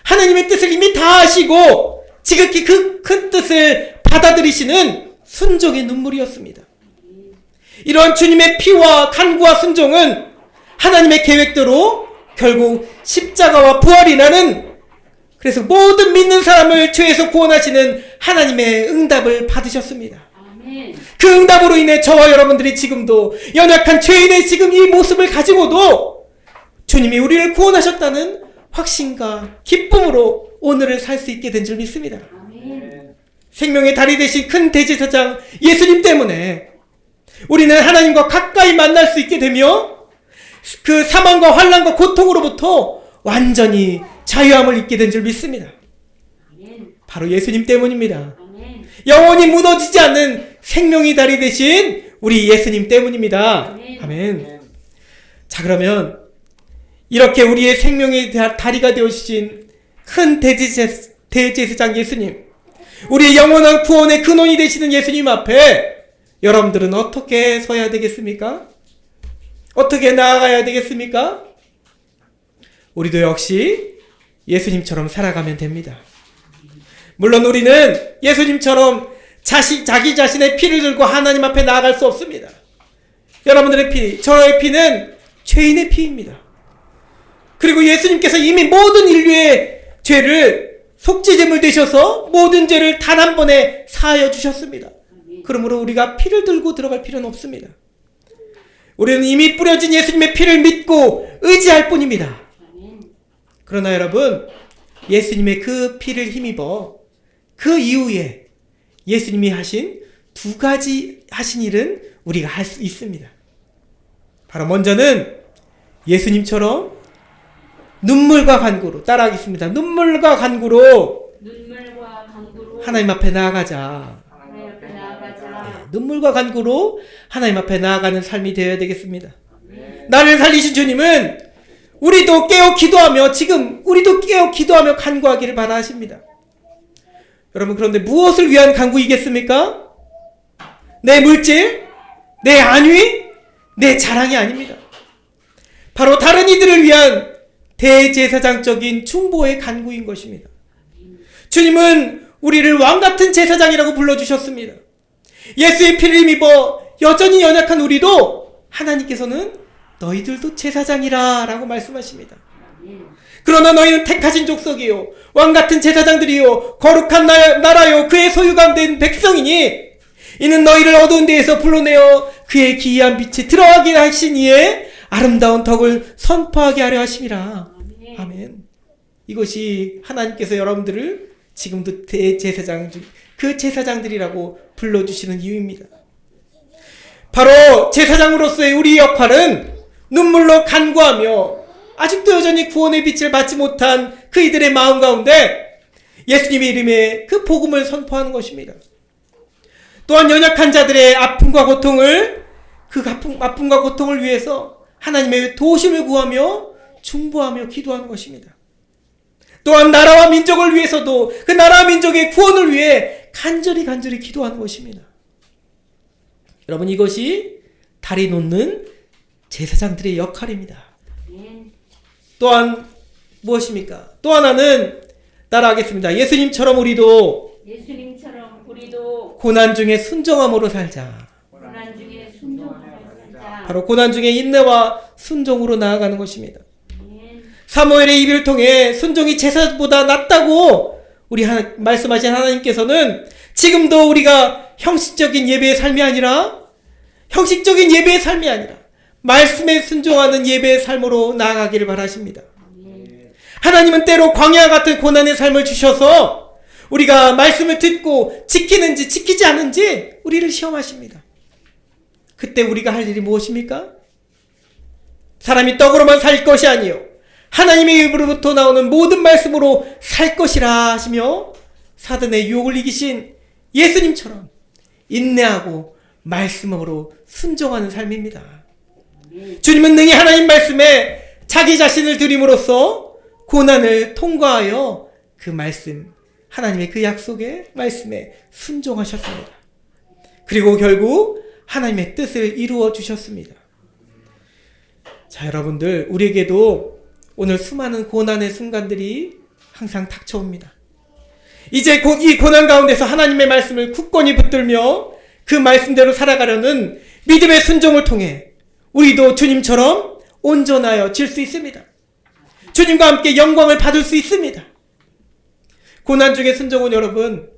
하나님의 뜻을 이미 다 아시고 지극히 그 큰 뜻을 받아들이시는 순종의 눈물이었습니다. 이러한 주님의 피와 간구와 순종은 하나님의 계획대로 결국 십자가와 부활이라는 그래서 모든 믿는 사람을 죄에서 구원하시는 하나님의 응답을 받으셨습니다. 아멘. 그 응답으로 인해 저와 여러분들이 지금도 연약한 죄인의 지금 이 모습을 가지고도 주님이 우리를 구원하셨다는 확신과 기쁨으로 오늘을 살 수 있게 된 줄 믿습니다. 아멘. 생명의 다리 되신 큰 대제사장 예수님 때문에 우리는 하나님과 가까이 만날 수 있게 되며 그 사망과 환난과 고통으로부터 완전히 자유함을 입게 된 줄 믿습니다. 아멘. 바로 예수님 때문입니다. 아멘. 영원히 무너지지 않는 생명의 다리 되신 우리 예수님 때문입니다. 아멘. 아멘. 자, 그러면 이렇게 우리의 생명의 다리가 되어주신 큰 대제사장 예수님, 우리의 영원한 구원의 근원이 되시는 예수님 앞에 여러분들은 어떻게 서야 되겠습니까? 어떻게 나아가야 되겠습니까? 우리도 역시 예수님처럼 살아가면 됩니다. 물론 우리는 예수님처럼 자기 자신의 피를 들고 하나님 앞에 나아갈 수 없습니다. 여러분들의 피, 저의 피는 죄인의 피입니다. 그리고 예수님께서 이미 모든 인류의 죄를 속죄제물 되셔서 모든 죄를 단 한 번에 사하여 주셨습니다. 그러므로 우리가 피를 들고 들어갈 필요는 없습니다. 우리는 이미 뿌려진 예수님의 피를 믿고 의지할 뿐입니다. 그러나 여러분, 예수님의 그 피를 힘입어 그 이후에 예수님이 하신 두 가지 하신 일은 우리가 할 수 있습니다. 바로 먼저는 예수님처럼 눈물과 간구로, 따라하겠습니다. 눈물과 간구로 하나님 앞에 나아가자. 눈물과 간구로 하나님 앞에 나아가는 삶이 되어야 되겠습니다. 나를 살리신 주님은 우리도 깨어 기도하며, 지금 우리도 깨어 기도하며 간구하기를 바라십니다. 여러분, 그런데 무엇을 위한 간구이겠습니까? 내 물질, 내 안위, 내 자랑이 아닙니다. 바로 다른 이들을 위한 대제사장적인 중보의 간구인 것입니다. 주님은 우리를 왕같은 제사장이라고 불러주셨습니다. 예수의 피를 힘입어 여전히 연약한 우리도 하나님께서는 너희들도 제사장이라 라고 말씀하십니다. 그러나 너희는 택하신 족속이요, 왕같은 제사장들이요, 거룩한 나라요, 그의 소유가 된 백성이니 이는 너희를 어두운 데에서 불러내어 그의 기이한 빛에 들어가게 하신 이의 아름다운 덕을 선포하게 하려 하심이라. 아멘. 이것이 하나님께서 여러분들을 지금도 대제사장, 그 제사장들이라고 불러주시는 이유입니다. 바로 제사장으로서의 우리 역할은 눈물로 간구하며 아직도 여전히 구원의 빛을 받지 못한 그이들의 마음 가운데 예수님의 이름에 그 복음을 선포하는 것입니다. 또한 연약한 자들의 아픔과 고통을, 그 아픔과 고통을 위해서 하나님의 도우심을 구하며 중보하며 기도하는 것입니다. 또한 나라와 민족을 위해서도 그 나라와 민족의 구원을 위해 간절히 기도하는 것입니다. 여러분, 이것이 다리 놓는 제사장들의 역할입니다. 또한 무엇입니까? 또 하나는 따라하겠습니다. 예수님처럼 우리도 고난 중에 순종함으로 살자. 바로 고난 중에 인내와 순종으로 나아가는 것입니다. 사무엘의 입을 통해 순종이 제사보다 낫다고 말씀하신 하나님께서는 지금도 우리가 형식적인 예배의 삶이 아니라 말씀에 순종하는 예배의 삶으로 나아가기를 바라십니다. 하나님은 때로 광야 같은 고난의 삶을 주셔서 우리가 말씀을 듣고 지키는지 지키지 않는지 우리를 시험하십니다. 그때 우리가 할 일이 무엇입니까? 사람이 떡으로만 살 것이 아니요 하나님의 입으로부터 나오는 모든 말씀으로 살 것이라 하시며 사단의 유혹을 이기신 예수님처럼 인내하고 말씀으로 순종하는 삶입니다. 주님은 능히 하나님 말씀에 자기 자신을 드림으로써 고난을 통과하여 그 말씀, 하나님의 그 약속의 말씀에 순종하셨습니다. 그리고 결국 하나님의 뜻을 이루어 주셨습니다. 자, 여러분들, 우리에게도 오늘 수많은 고난의 순간들이 항상 닥쳐옵니다. 이제 곧 이 고난 가운데서 하나님의 말씀을 굳건히 붙들며 그 말씀대로 살아가려는 믿음의 순종을 통해 우리도 주님처럼 온전하여 질 수 있습니다. 주님과 함께 영광을 받을 수 있습니다. 고난 중에 순종은 여러분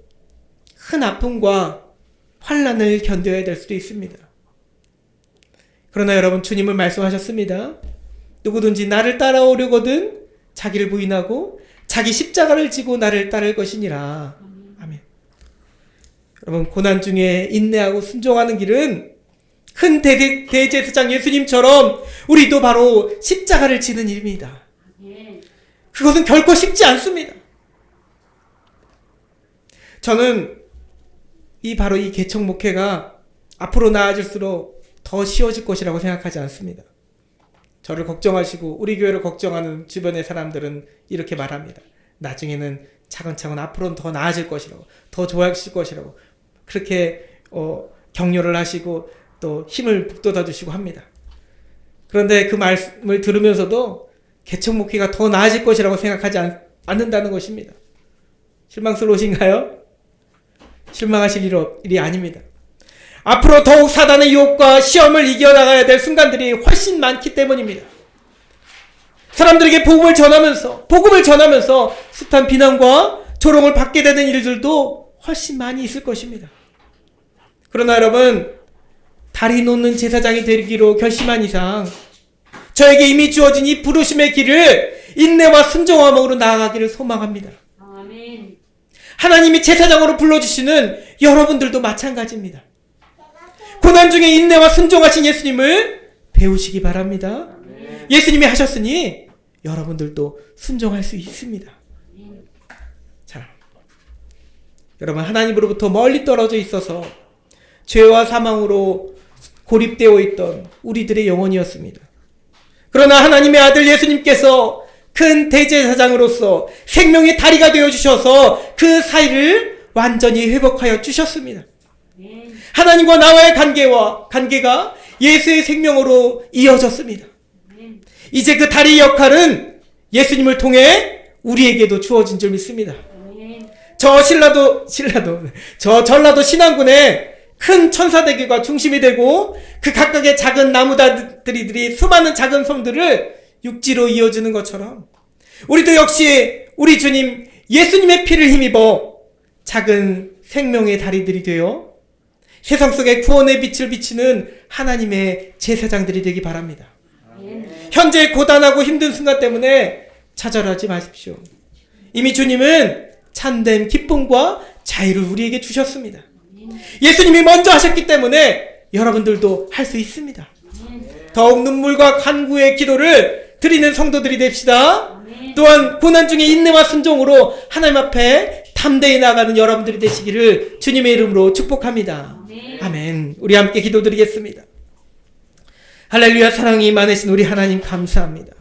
큰 아픔과 환난을 견뎌야 될 수도 있습니다. 그러나 여러분 주님은 말씀하셨습니다. 누구든지 나를 따라오려거든 자기를 부인하고 자기 십자가를 지고 나를 따를 것이니라. 아멘. 여러분 고난 중에 인내하고 순종하는 길은 큰 대제사장 예수님처럼 우리도 바로 십자가를 지는 일입니다. 그것은 결코 쉽지 않습니다. 저는 바로 이 개척 목회가 앞으로 나아질수록 더 쉬워질 것이라고 생각하지 않습니다. 저를 걱정하시고 우리 교회를 걱정하는 주변의 사람들은 이렇게 말합니다. 나중에는 차근차근 앞으로는 더 나아질 것이라고, 더 좋아질 것이라고 그렇게 격려를 하시고 또 힘을 북돋아 주시고 합니다. 그런데 그 말씀을 들으면서도 개척 목회가 더 나아질 것이라고 생각하지 않는다는 것입니다. 실망스러우신가요? 실망하실 일이 아닙니다. 앞으로 더욱 사단의 유혹과 시험을 이겨나가야 될 순간들이 훨씬 많기 때문입니다. 사람들에게 복음을 전하면서 숱한 비난과 조롱을 받게 되는 일들도 훨씬 많이 있을 것입니다. 그러나 여러분, 다리 놓는 제사장이 되기로 결심한 이상 저에게 이미 주어진 이 부르심의 길을 인내와 순종함으로 나아가기를 소망합니다. 아멘. 하나님이 제사장으로 불러주시는 여러분들도 마찬가지입니다. 고난 중에 인내와 순종하신 예수님을 배우시기 바랍니다. 예수님이 하셨으니 여러분들도 순종할 수 있습니다. 자, 여러분 하나님으로부터 멀리 떨어져 있어서 죄와 사망으로 고립되어 있던 우리들의 영혼이었습니다. 그러나 하나님의 아들 예수님께서 큰 대제사장으로서 생명의 다리가 되어주셔서 그 사이를 완전히 회복하여 주셨습니다. 하나님과 나와의 관계가 예수의 생명으로 이어졌습니다. 이제 그 다리의 역할은 예수님을 통해 우리에게도 주어진 줄 믿습니다. 저 전라도 신안군에 큰 천사대교가 중심이 되고 그 각각의 작은 나무다리들이 수많은 작은 섬들을 육지로 이어주는 것처럼 우리도 역시 우리 주님 예수님의 피를 힘입어 작은 생명의 다리들이 되어 세상 속에 구원의 빛을 비치는 하나님의 제사장들이 되기 바랍니다. 현재 고단하고 힘든 순간 때문에 좌절하지 마십시오. 이미 주님은 참된 기쁨과 자유를 우리에게 주셨습니다. 예수님이 먼저 하셨기 때문에 여러분들도 할 수 있습니다. 더욱 눈물과 간구의 기도를 드리는 성도들이 됩시다. 또한 고난 중에 인내와 순종으로 하나님 앞에 담대히 나가는 여러분들이 되시기를 주님의 이름으로 축복합니다. 아멘. 우리 함께 기도드리겠습니다. 할렐루야. 사랑이 많으신 우리 하나님 감사합니다.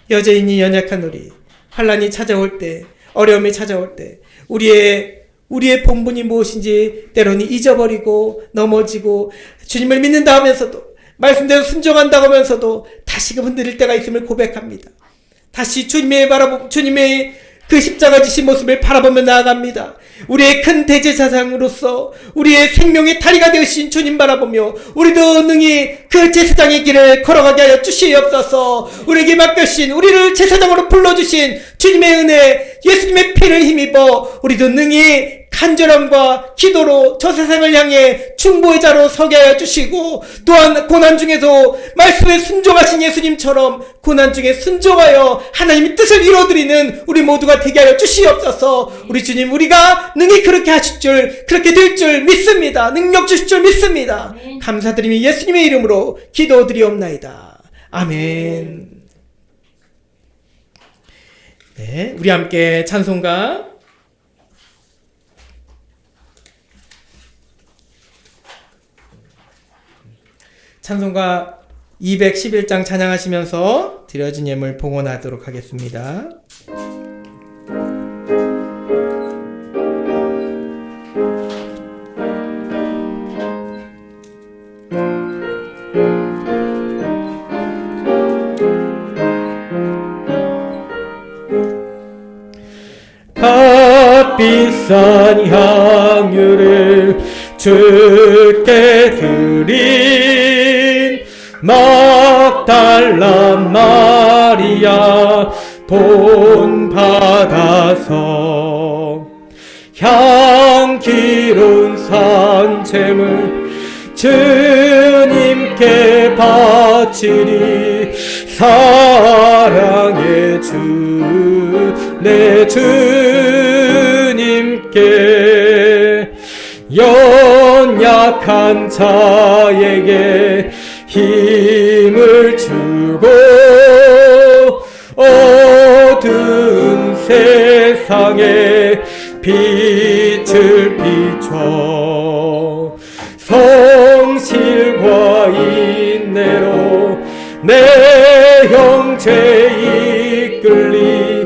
여전히 연약한 우리, 환난이 찾아올 때, 어려움이 찾아올 때 우리의 본분이 무엇인지 때로는 잊어버리고 넘어지고 주님을 믿는다 하면서도 말씀대로 순종한다고 하면서도 다시금 흔들릴 때가 있음을 고백합니다. 다시 주님의 그 십자가 지신 모습을 바라보며 나아갑니다. 우리의 큰 대제사장으로서 우리의 생명의 다리가 되신 주님 바라보며 우리도 능히 그 제사장의 길을 걸어가게 하여 주시옵소서. 우리에게 맡겨주신 우리를 제사장으로 불러주신 주님의 은혜, 예수님의 피를 힘입어 우리도 능히 간절함과 기도로 저 세상을 향해 중보의 자로 서게 하여 주시고 또한 고난 중에도 말씀에 순종하신 예수님처럼 고난 중에 순종하여 하나님의 뜻을 이루어드리는 우리 모두가 되게 하여 주시옵소서. 우리 주님, 우리가 능히 그렇게 하실 줄, 그렇게 될 줄 믿습니다. 능력 주실 줄 믿습니다. 감사드리며 예수님의 이름으로 기도드리옵나이다. 아멘. 네, 우리 함께 찬송가 찬송가 211장 찬양하시면서 드려진 예물 봉헌하도록 하겠습니다. 값비싼 향유를 주께 드린 막달라 마리아 돈 받아서 향기로운 산재물 주님께 바치리. 사랑의 주 내 주님께 연약한 자에게 힘을 주고 어두운 세상에 빛을 비춰 성실과 인내로 내 형제 이끌리.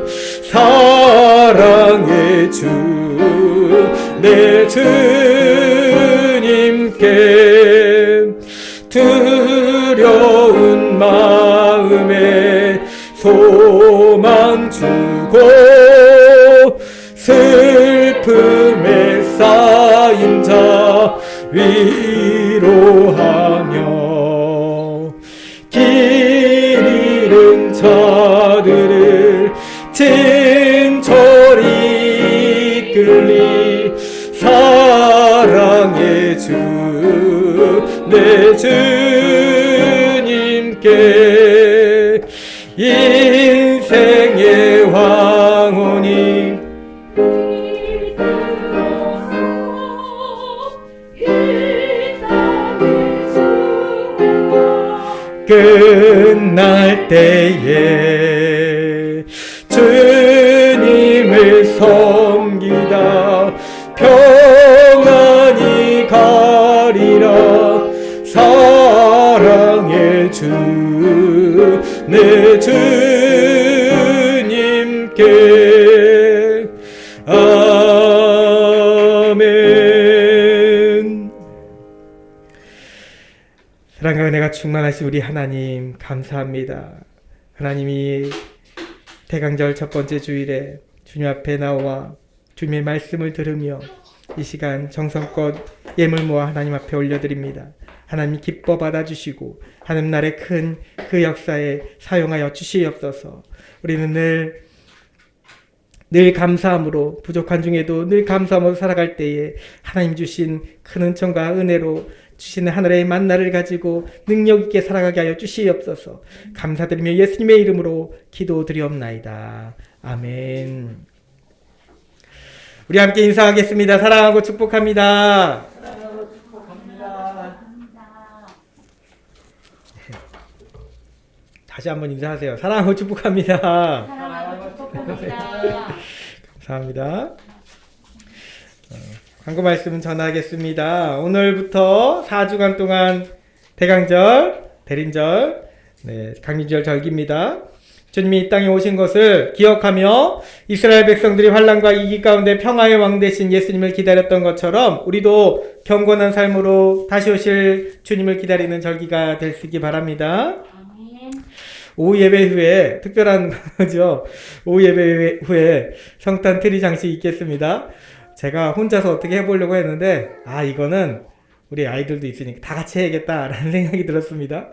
사랑의 주 내 주님께 두려운 마음에 소망 주고 슬픔에 쌓인 자 위로하며 길 잃은 자들을 진철이 이끌리. 사랑의 주 내 주님께 인생의 황혼이 끝날 때에 주님을 섬기다 평안히 가리라. 사랑의 주 내 주님께 아멘. 사랑과 은혜가 충만하신 우리 하나님 감사합니다. 하나님이 대강절 첫 번째 주일에 주님 앞에 나와 주님의 말씀을 들으며 이 시간 정성껏 예물 모아 하나님 앞에 올려드립니다. 하나님 기뻐 받아주시고 하늘날의 큰 그 역사에 사용하여 주시옵소서. 우리는 늘 감사함으로 부족한 중에도 늘 감사함으로 살아갈 때에 하나님 주신 큰 은총과 은혜로 주시는 하늘의 만나를 가지고 능력 있게 살아가게 하여 주시옵소서. 감사드리며 예수님의 이름으로 기도드리옵나이다. 아멘. 우리 함께 인사하겠습니다. 사랑하고 축복합니다. 다시 한번 인사하세요. 사랑하고 축복합니다. 사랑하고 축복합니다. 감사합니다. 광고 말씀 전하겠습니다. 오늘부터 4주간 동안 대강절, 대림절, 강림절 절기입니다. 주님이 이 땅에 오신 것을 기억하며 이스라엘 백성들이 환난과 위기 가운데 평화의 왕 되신 예수님을 기다렸던 것처럼 우리도 경건한 삶으로 다시 오실 주님을 기다리는 절기가 되시기 바랍니다. 오후 예배 후에 특별한 거죠. 오후 예배 후에 성탄 트리 장식 있겠습니다. 제가 혼자서 어떻게 해보려고 했는데 이거는 우리 아이들도 있으니까 다 같이 해야겠다라는 생각이 들었습니다.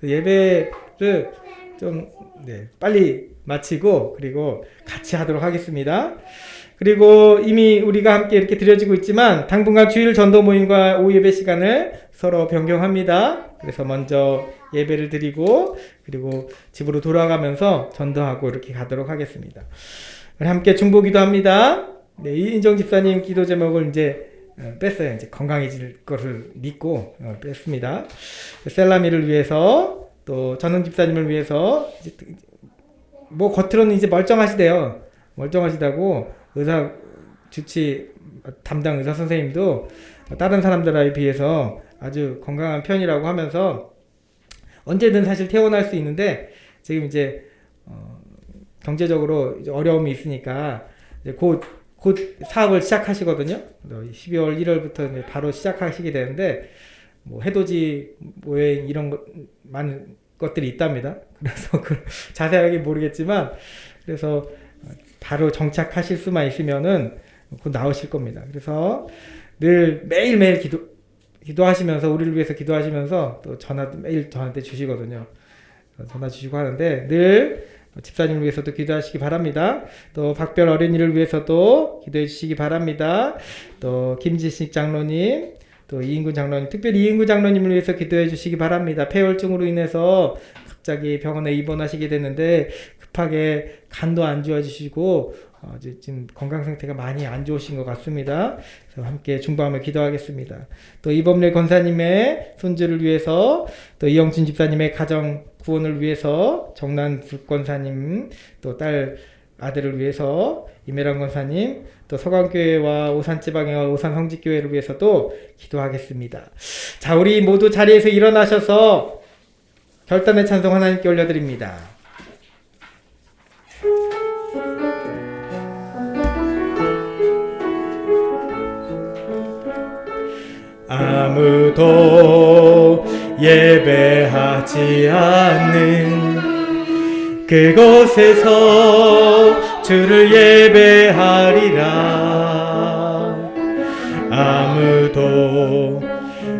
예배를 좀 빨리 마치고 그리고 같이 하도록 하겠습니다. 그리고 이미 우리가 함께 이렇게 드려지고 있지만 당분간 주일 전도 모임과 오후 예배 시간을 서로 변경합니다. 그래서 먼저 예배를 드리고 그리고 집으로 돌아가면서 전도하고 이렇게 가도록 하겠습니다. 함께 중보기도 합니다. 이인정 집사님 기도 제목을 이제 뺐어요. 이제 건강해질 것을 믿고 뺐습니다. 셀라미를 위해서 또 전원 집사님을 위해서 뭐 겉으로는 이제 멀쩡하시대요. 멀쩡하시다고 의사 주치 담당 의사 선생님도 다른 사람들에 비해서 아주 건강한 편이라고 하면서 언제든 사실 퇴원할 수 있는데 지금 이제 경제적으로 이제 어려움이 있으니까 이제 곧 사업을 시작하시거든요. 12월 1월부터 바로 시작하시게 되는데 뭐 해돋이 모행 이런 많은 것들이 있답니다. 그래서 자세하게 모르겠지만 그래서 바로 정착하실 수만 있으면은 곧 나오실 겁니다. 그래서 늘 매일매일 기도하시면서 우리를 위해서 기도하시면서 또 전화도 매일 저한테 주시거든요. 전화 주시고 하는데 늘 집사님을 위해서도 기도하시기 바랍니다. 또 박별 어린이를 위해서도 기도해 주시기 바랍니다. 또 김지식 장로님, 또 이인구 장로님, 특별히 이인구 장로님을 위해서 기도해 주시기 바랍니다. 폐혈증으로 인해서 갑자기 병원에 입원하시게 됐는데 급하게 간도 안 좋아지시고 지금 건강 상태가 많이 안 좋으신 것 같습니다. 그래서 함께 중보하며 기도하겠습니다. 또 이범래 권사님의 손주를 위해서, 또 이영준 집사님의 가정 구원을 위해서, 정난 권사님, 또 딸 아들을 위해서, 이메란 권사님, 또 서강교회와 오산지방회와 오산성직교회를 위해서도 기도하겠습니다. 자, 우리 모두 자리에서 일어나셔서 결단의 찬송 하나님께 올려드립니다. 아무도 예배하지 않는 그곳에서 주를 예배하리라. 아무도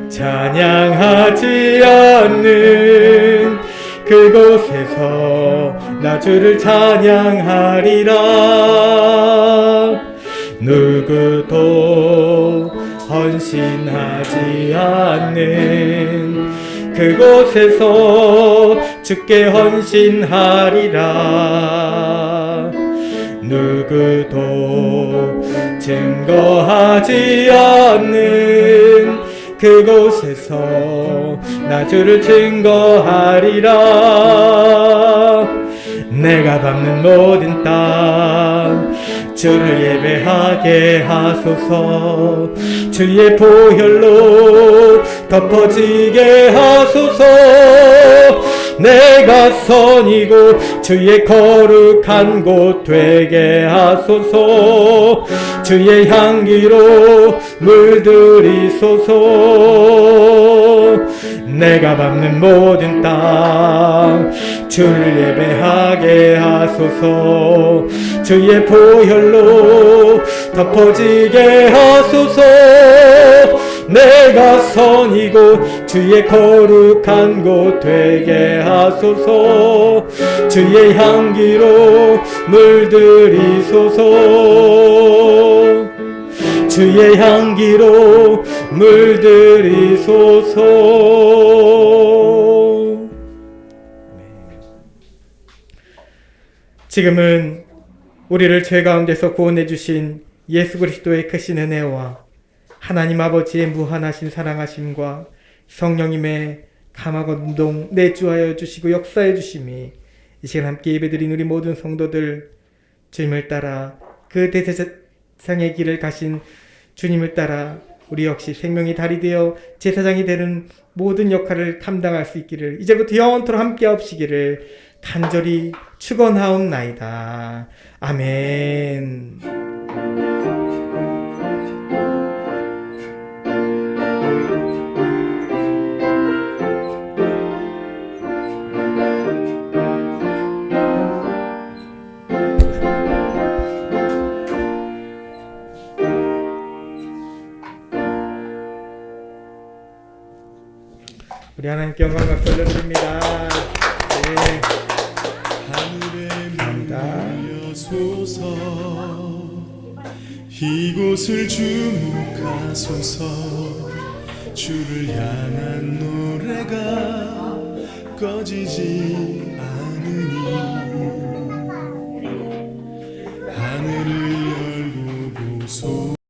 찬양하지 않는 그곳에서 나 주를 찬양하리라. 누구도 헌신하지 않는 그곳에서 주께 헌신하리라. 누구도 증거하지 않는 그곳에서 나 주를 증거하리라. 내가 밟는 모든 땅 주를 예배하게 하소서. 주의 보혈로 덮어지게 하소서. 내가 선이고 주의 거룩한 곳 되게 하소서. 주의 향기로 물들이소서. 내가 밟는 모든 땅 주를 예배하게 하소서. 주의 보혈로 덮어지게 하소서. 내가 선이고 주의 거룩한 곳 되게 하소서. 주의 향기로 물들이소서. 주의 향기로 물들이소서. 지금은 우리를 죄 가운데서 구원해 주신 예수 그리스도의 크신 은혜와 하나님 아버지의 무한하신 사랑하심과 성령님의 감화감동 내주하여 주시고 역사해 주심이 이 시간 함께 예배드린 우리 모든 성도들, 주님을 따라 그 대제사장의 길을 가신 주님을 따라 우리 역시 생명의 달이 되어 제사장이 되는 모든 역할을 감당할 수 있기를 이제부터 영원토록 함께 하옵시기를 간절히 축원하옵나이다. 아멘. 우리 하나님께 영광 박수 올려드립니다. 네. 감사합니다. 이곳을 주목하소서. 주를 향한 노래가 꺼지지